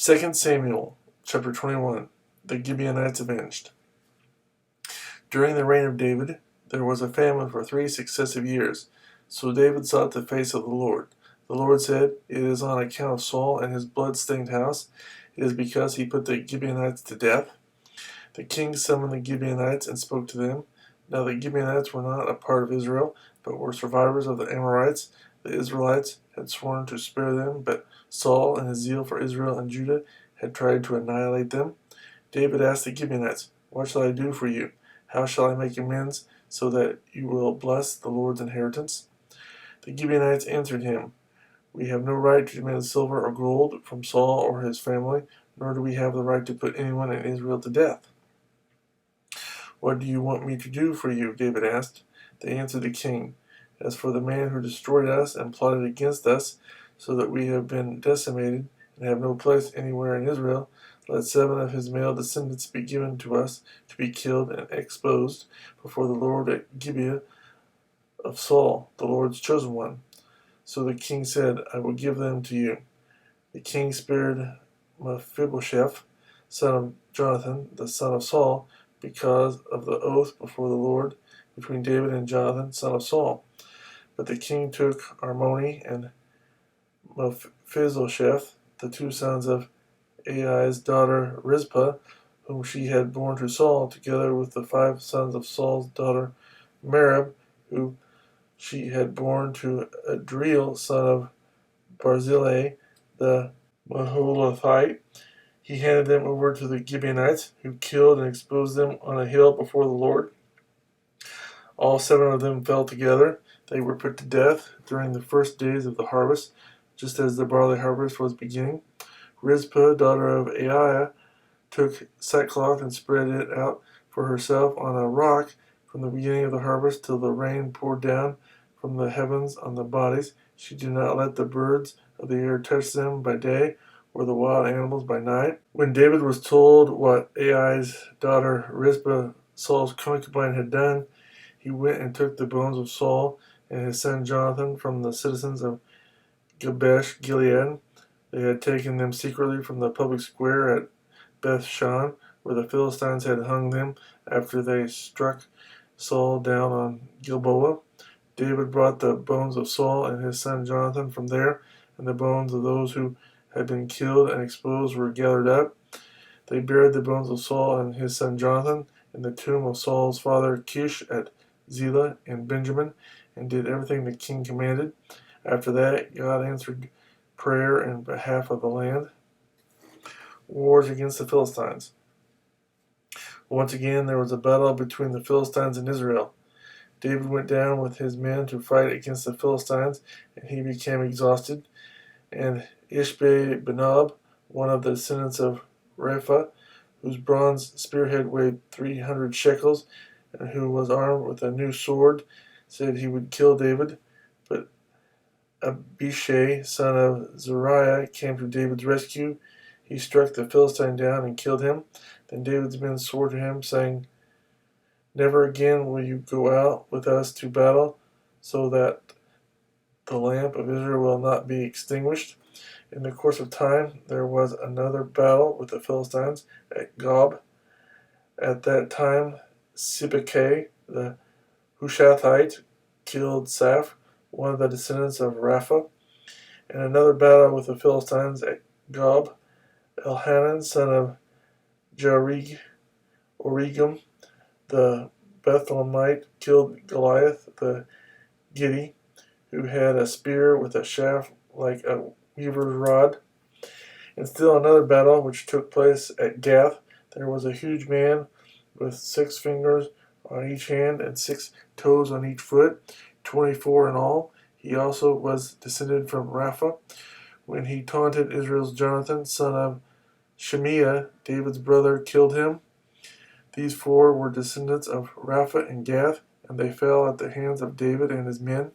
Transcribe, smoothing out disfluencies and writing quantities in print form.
2 Samuel chapter 21. The Gibeonites avenged. During the reign of David, there was a famine for 3 successive years. So David sought the face of the Lord. The Lord said, "It is on account of Saul and his blood-stained house. It is because he put the Gibeonites to death." The king summoned the Gibeonites and spoke to them. Now the Gibeonites were not a part of Israel, but were survivors of the Amorites. The Israelites had sworn to spare them, but Saul, in his zeal for Israel and Judah, had tried to annihilate them. David asked the Gibeonites, "What shall I do for you? How shall I make amends so that you will bless the Lord's inheritance?" The Gibeonites answered him, "We have no right to demand silver or gold from Saul or his family, nor do we have the right to put anyone in Israel to death." "What do you want me to do for you?" David asked. They answered the king, "As for the man who destroyed us and plotted against us, so that we have been decimated and have no place anywhere in Israel, let 7 of his male descendants be given to us to be killed and exposed before the Lord at Gibeah of Saul, the Lord's chosen one." So the king said, "I will give them to you." The king spared Mephibosheth, son of Jonathan, the son of Saul, because of the oath before the Lord between David and Jonathan, son of Saul. But the king took Armoni and Mephibosheth, the 2 sons of Ai's daughter Rizpah, whom she had borne to Saul, together with the 5 sons of Saul's daughter Merab, who she had borne to Adriel, son of Barzillai, the Maholathite. He handed them over to the Gibeonites, who killed and exposed them on a hill before the Lord. All 7 of them fell together. They were put to death during the first days of the harvest, just as the barley harvest was beginning. Rizpah, daughter of Aiah, took sackcloth and spread it out for herself on a rock from the beginning of the harvest till the rain poured down from the heavens on the bodies. She did not let the birds of the air touch them by day, or the wild animals by night. When David was told what Ai's daughter Rizpah, Saul's concubine, had done, he went and took the bones of Saul and his son Jonathan from the citizens of Jabesh Gilead. They had taken them secretly from the public square at Beth-shan, where the Philistines had hung them after they struck Saul down on Gilboa. David brought the bones of Saul and his son Jonathan from there, and the bones of those who had been killed and exposed were gathered up. They buried the bones of Saul and his son Jonathan in the tomb of Saul's father Kish at Zelah in Benjamin, and did everything the king commanded. After that, God answered prayer in behalf of the land. Wars against the Philistines. Once again, there was a battle between the Philistines and Israel. David went down with his men to fight against the Philistines, and he became exhausted. And Ishbi-Benob, one of the descendants of Rapha, whose bronze spearhead weighed 300 shekels, and who was armed with a new sword, said he would kill David. But Abishai, son of Zeruiah, came to David's rescue. He struck the Philistine down and killed him. Then David's men swore to him, saying, "Never again will you go out with us to battle, so that the lamp of Israel will not be extinguished." In the course of time, there was another battle with the Philistines at Gob. At that time, Sibbecai, the Hushathite, killed Saph, one of the descendants of Rapha. And another battle with the Philistines at Gob. Elhanan, son of Origam, the Bethlehemite, killed Goliath the Gittite, who had a spear with a shaft like a weaver's rod. And still another battle which took place at Gath. There was a huge man with 6 fingers on each hand and 6 toes on each foot, 24 in all. He also was descended from Rapha. When he taunted Israel's Jonathan, son of Shemiah, David's brother, killed him. These 4 were descendants of Rapha and Gath, and they fell at the hands of David and his men.